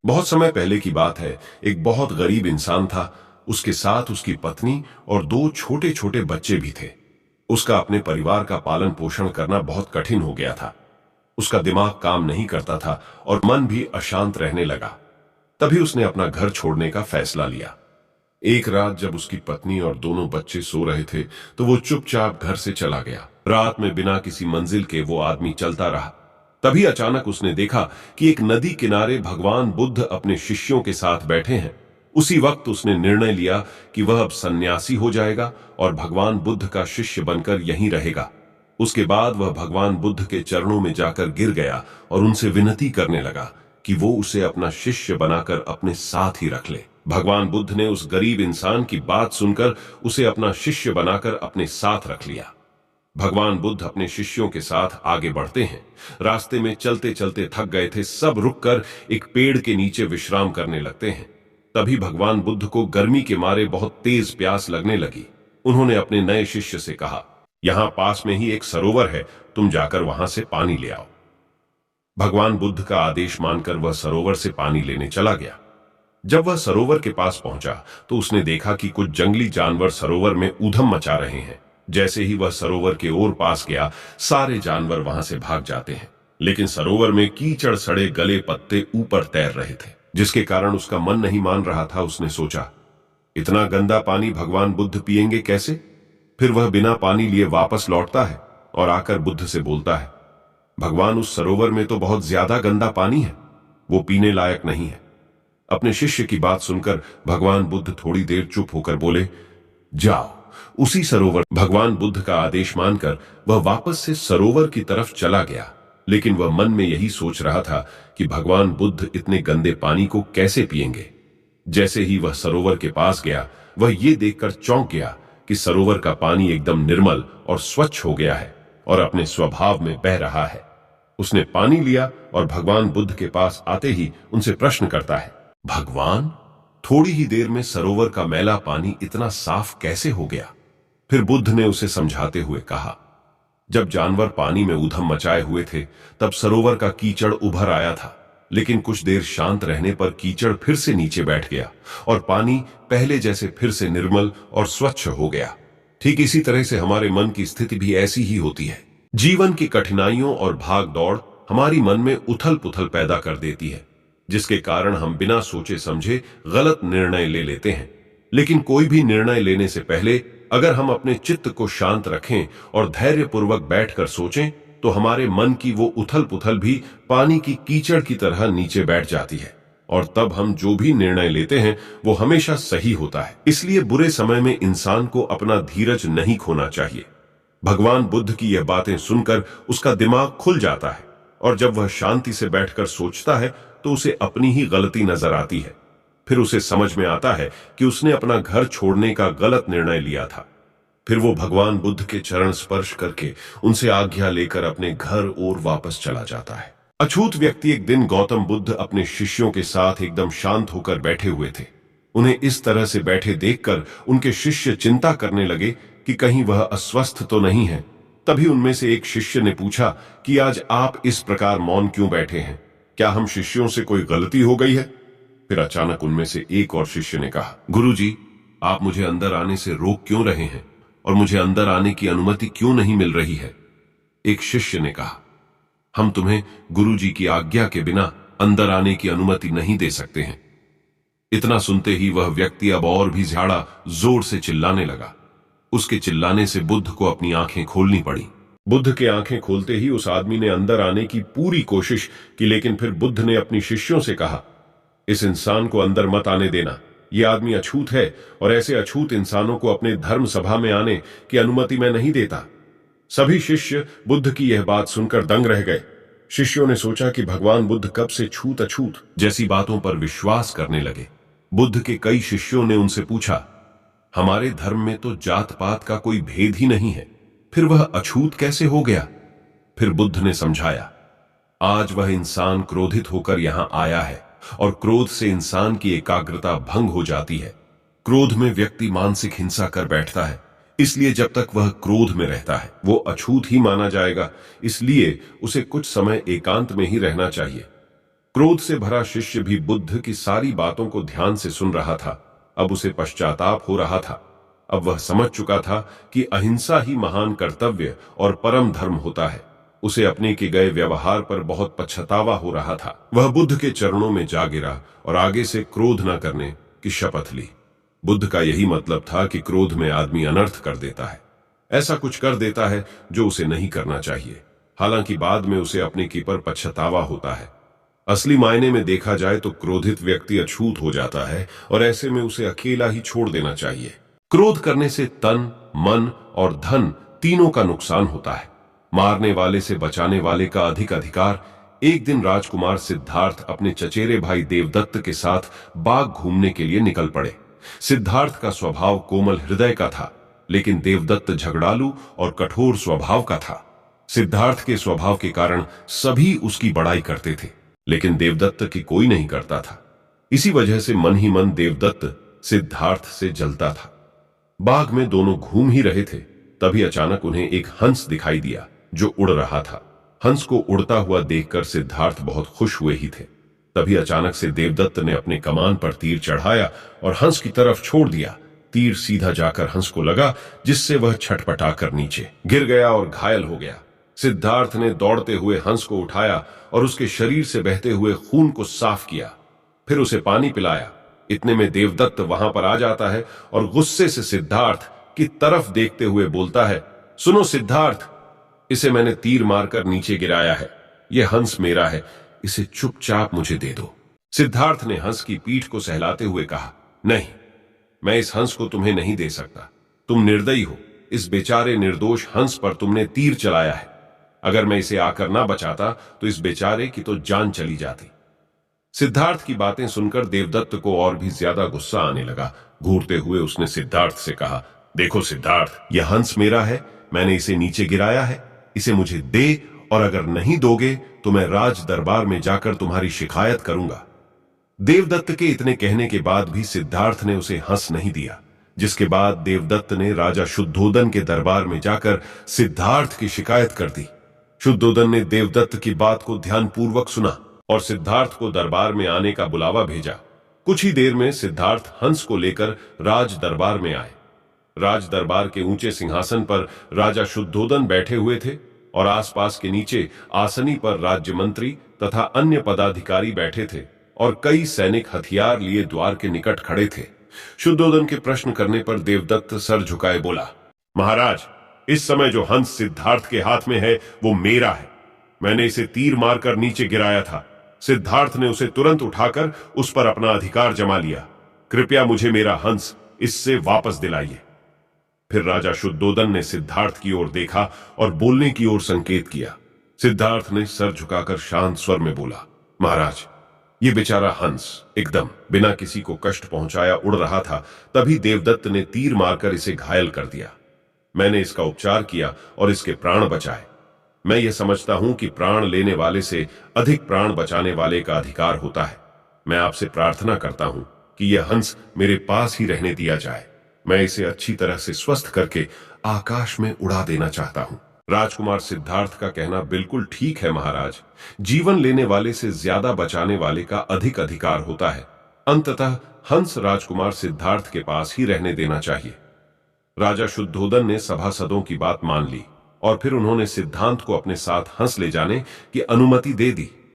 बहुत समय पहले की बात है। एक बहुत गरीब इंसान था। उसके साथ उसकी पत्नी और दो छोटे छोटे बच्चे भी थे। उसका अपने परिवार का पालन पोषण करना बहुत कठिन हो गया था। उसका दिमाग काम नहीं करता था और मन भी अशांत रहने लगा। तभी उसने अपना घर छोड़ने का फैसला लिया। एक रात जब उसकी पत्नी और दोनों बच्चे सो रहे थे, तो वो चुपचाप घर से चला गया। रात में बिना किसी मंजिल के वो आदमी चलता रहा। तभी अचानक उसने देखा कि एक नदी किनारे भगवान बुद्ध अपने शिष्यों के साथ बैठे हैं। उसी वक्त उसने निर्णय लिया कि वह अब सन्यासी हो जाएगा और भगवान बुद्ध का शिष्य बनकर यहीं रहेगा। उसके बाद वह भगवान बुद्ध के चरणों में जाकर गिर गया और उनसे विनती करने लगा कि वो उसे अपना शिष्य बनाकर अपने साथ ही रख ले। भगवान बुद्ध ने उस गरीब इंसान की बात सुनकर उसे अपना शिष्य बनाकर अपने साथ रख लिया। भगवान बुद्ध अपने शिष्यों के साथ आगे बढ़ते हैं। रास्ते में चलते चलते थक गए थे। सब रुककर एक पेड़ के नीचे विश्राम करने लगते हैं। तभी भगवान बुद्ध को गर्मी के मारे बहुत तेज प्यास लगने लगी। उन्होंने अपने नए शिष्य से कहा, यहां पास में ही एक सरोवर है, तुम जाकर वहां से पानी ले आओ। भगवान बुद्ध का आदेश मानकर वह सरोवर से पानी लेने चला गया। जब वह सरोवर के पास पहुंचा तो उसने देखा कि कुछ जंगली जानवर सरोवर में ऊधम मचा रहे हैं। जैसे ही वह सरोवर के ओर पास गया, सारे जानवर वहां से भाग जाते हैं। लेकिन सरोवर में कीचड़ सड़े गले पत्ते ऊपर तैर रहे थे, जिसके कारण उसका मन नहीं मान रहा था। उसने सोचा, इतना गंदा पानी भगवान बुद्ध पिएंगे कैसे? फिर वह बिना पानी लिए वापस लौटता है और आकर बुद्ध से बोलता है, भगवान, उस सरोवर में तो बहुत ज्यादा गंदा पानी है, वो पीने लायक नहीं है। अपने शिष्य की बात सुनकर भगवान बुद्ध थोड़ी देर चुप होकर बोले, जाओ उसी सरोवर। भगवान बुद्ध का आदेश मानकर वह वापस से सरोवर की तरफ चला गया। लेकिन वह मन में यही सोच रहा था कि भगवान बुद्ध इतने गंदे पानी को कैसे पिएंगे। जैसे ही वह सरोवर के पास गया, वह ये देखकर चौंक गया कि सरोवर का पानी एकदम निर्मल और स्वच्छ हो गया है और अपने स्वभाव में बह रहा है। उसने पानी लिया और भगवान बुद्ध के पास आते ही उनसे प्रश्न करता है, भगवान, थोड़ी ही देर में सरोवर का मैला पानी इतना साफ कैसे हो गया? फिर बुद्ध ने उसे समझाते हुए कहा, जब जानवर पानी में ऊधम मचाए हुए थे, तब सरोवर का कीचड़ उभर आया था। लेकिन कुछ देर शांत रहने पर कीचड़ फिर से नीचे बैठ गया और पानी पहले जैसे फिर से निर्मल और स्वच्छ हो गया। ठीक इसी तरह से हमारे मन की स्थिति भी ऐसी ही होती है। जीवन की कठिनाइयों और भाग दौड़ हमारी मन में उथल पुथल पैदा कर देती है, जिसके कारण हम बिना सोचे समझे गलत निर्णय ले लेते हैं। लेकिन कोई भी निर्णय लेने से पहले अगर हम अपने चित्त को शांत रखें और धैर्यपूर्वक बैठकर सोचें, तो हमारे मन की वो उथल पुथल भी पानी की कीचड़ की तरह नीचे बैठ जाती है और तब हम जो भी निर्णय लेते हैं वो हमेशा सही होता है। इसलिए बुरे समय में इंसान को अपना धीरज नहीं खोना चाहिए। भगवान बुद्ध की यह बातें सुनकर उसका दिमाग खुल जाता है और जब वह शांति से बैठकर सोचता है तो उसे अपनी ही गलती नजर आती है। फिर उसे समझ में आता है कि उसने अपना घर छोड़ने का गलत निर्णय लिया था। फिर वो भगवान बुद्ध के चरण स्पर्श करके उनसे आज्ञा लेकर अपने घर और वापस चला जाता है। अछूत व्यक्ति एक दिन गौतम बुद्ध अपने शिष्यों के साथ एकदम शांत होकर बैठे हुए थे। उन्हें इस तरह से बैठे देखकर उनके शिष्य चिंता करने लगे कि कहीं वह अस्वस्थ तो नहीं है। तभी उनमें से एक शिष्य ने पूछा कि आज आप इस प्रकार मौन क्यों बैठे हैं? क्या हम शिष्यों से कोई गलती हो गई है? फिर अचानक उनमें से एक और शिष्य ने कहा, गुरुजी, आप मुझे अंदर आने से रोक क्यों रहे हैं और मुझे अंदर आने की अनुमति क्यों नहीं मिल रही है? एक शिष्य ने कहा, हम तुम्हें गुरुजी की आज्ञा के बिना अंदर आने की अनुमति नहीं दे सकते हैं। इतना सुनते ही वह व्यक्ति अब और भी ज्यादा जोर से चिल्लाने लगा। उसके चिल्लाने से बुद्ध को अपनी आंखें खोलनी पड़ी। बुद्ध के आंखें खोलते ही उस आदमी ने अंदर आने की पूरी कोशिश की, लेकिन फिर बुद्ध ने अपनी शिष्यों से कहा, इस इंसान को अंदर मत आने देना। यह आदमी अछूत है और ऐसे अछूत इंसानों को अपने धर्म सभा में आने की अनुमति मैं नहीं देता। सभी शिष्य बुद्ध की यह बात सुनकर दंग रह गए। शिष्यों ने सोचा कि भगवान बुद्ध कब से छूत अछूत जैसी बातों पर विश्वास करने लगे। बुद्ध के कई शिष्यों ने उनसे पूछा, हमारे धर्म में तो जात पात का कोई भेद ही नहीं है, फिर वह अछूत कैसे हो गया? फिर बुद्ध ने समझाया, आज वह इंसान क्रोधित होकर यहां आया है और क्रोध से इंसान की एकाग्रता भंग हो जाती है। क्रोध में व्यक्ति मानसिक हिंसा कर बैठता है, इसलिए जब तक वह क्रोध में रहता है वो अछूत ही माना जाएगा। इसलिए उसे कुछ समय एकांत में ही रहना चाहिए। क्रोध से भरा शिष्य भी बुद्ध की सारी बातों को ध्यान से सुन रहा था। अब उसे पश्चाताप हो रहा था। अब वह समझ चुका था कि अहिंसा ही महान कर्तव्य और परम धर्म होता है। उसे अपने के गए व्यवहार पर बहुत पछतावा हो रहा था। वह बुद्ध के चरणों में जा गिरा और आगे से क्रोध न करने की शपथ ली। बुद्ध का यही मतलब था कि क्रोध में आदमी अनर्थ कर देता है, ऐसा कुछ कर देता है जो उसे नहीं करना चाहिए। हालांकि बाद में उसे अपने की पर पछतावा होता है। असली मायने में देखा जाए तो क्रोधित व्यक्ति अछूत हो जाता है और ऐसे में उसे अकेला ही छोड़ देना चाहिए। क्रोध करने से तन, मन और धन तीनों का नुकसान होता है। मारने वाले से बचाने वाले का अधिक अधिकार। एक दिन राजकुमार सिद्धार्थ अपने चचेरे भाई देवदत्त के साथ बाग घूमने के लिए निकल पड़े। सिद्धार्थ का स्वभाव कोमल हृदय का था, लेकिन देवदत्त झगड़ालू और कठोर स्वभाव का था। सिद्धार्थ के स्वभाव के कारण सभी उसकी बड़ाई करते थे, लेकिन देवदत्त की कोई नहीं करता था। इसी वजह से मन ही मन देवदत्त सिद्धार्थ से जलता था। बाग में दोनों घूम ही रहे थे, तभी अचानक उन्हें एक हंस दिखाई दिया जो उड़ रहा था। हंस को उड़ता हुआ देखकर सिद्धार्थ बहुत खुश हुए ही थे। तभी अचानक से देवदत्त ने अपने कमान पर तीर चढ़ाया और हंस की तरफ छोड़ दिया। तीर सीधा जाकर हंस को लगा, जिससे वह छटपटाकर नीचे गिर गया और घायल हो गया। सिद्धार्थ ने दौड़ते हुए हंस को उठाया और उसके शरीर से बहते हुए खून को साफ किया, फिर उसे पानी पिलाया। इतने में देवदत्त वहां पर आ जाता है और गुस्से से सिद्धार्थ की तरफ देखते हुए बोलता है, सुनो सिद्धार्थ, इसे मैंने तीर मारकर नीचे गिराया है। यह हंस मेरा है, इसे चुपचाप मुझे दे दो। सिद्धार्थ ने हंस की पीठ को सहलाते हुए कहा, नहीं, मैं इस हंस को तुम्हें नहीं दे सकता। तुम निर्दयी हो। इस बेचारे निर्दोष हंस पर तुमने तीर चलाया है। अगर मैं इसे आकर ना बचाता तो इस बेचारे की तो जान चली जाती। सिद्धार्थ की बातें सुनकर देवदत्त को और भी ज्यादा गुस्सा आने लगा। घूरते हुए उसने सिद्धार्थ से कहा, देखो सिद्धार्थ, यह हंस मेरा है, मैंने इसे नीचे गिराया है, इसे मुझे दे, और अगर नहीं दोगे तो मैं राज दरबार में जाकर तुम्हारी शिकायत करूंगा। देवदत्त के इतने कहने के बाद भी सिद्धार्थ ने उसे हंस नहीं दिया, जिसके बाद देवदत्त ने राजा शुद्धोदन के दरबार में जाकर सिद्धार्थ की शिकायत कर दी। शुद्धोदन ने देवदत्त की बात को ध्यानपूर्वक सुना और सिद्धार्थ को दरबार में आने का बुलावा भेजा। कुछ ही देर में सिद्धार्थ हंस को लेकर राज दरबार में आए। राज दरबार के ऊंचे सिंहासन पर राजा शुद्धोदन बैठे हुए थे और आसपास के नीचे आसनी पर राज्य मंत्री तथा अन्य पदाधिकारी बैठे थे और कई सैनिक हथियार लिए द्वार के निकट खड़े थे। शुद्धोदन के प्रश्न करने पर देवदत्त सर झुकाए बोला, महाराज, इस समय जो हंस सिद्धार्थ के हाथ में है वो मेरा है। मैंने इसे तीर मारकर नीचे गिराया था। सिद्धार्थ ने उसे तुरंत उठाकर उस पर अपना अधिकार जमा लिया। कृपया मुझे मेरा हंस इससे वापस दिलाइए। फिर राजा शुद्धोदन ने सिद्धार्थ की ओर देखा और बोलने की ओर संकेत किया। सिद्धार्थ ने सर झुकाकर शांत स्वर में बोला, महाराज, ये बेचारा हंस एकदम बिना किसी को कष्ट पहुंचाया उड़ रहा था। तभी देवदत्त ने तीर मारकर इसे घायल कर दिया। मैंने इसका उपचार किया और इसके प्राण बचाए। मैं यह समझता हूं कि प्राण लेने वाले से अधिक प्राण बचाने वाले का अधिकार होता है। मैं आपसे प्रार्थना करता हूं कि यह हंस मेरे पास ही रहने दिया जाए। मैं इसे अच्छी तरह से स्वस्थ करके आकाश में उड़ा देना चाहता हूं। राजकुमार सिद्धार्थ का कहना बिल्कुल ठीक है महाराज। जीवन लेने वाले से ज्यादा बचाने वाले का अधिक अधिकार होता है। अंततः हंस राजकुमार सिद्धार्थ के पास ही रहने देना चाहिए। राजा शुद्धोदन ने सभासदों की बात मान ली और फिर उन्होंने सिद्धांत को अपने साथ हंस ले जाने की अनुमति दे दी।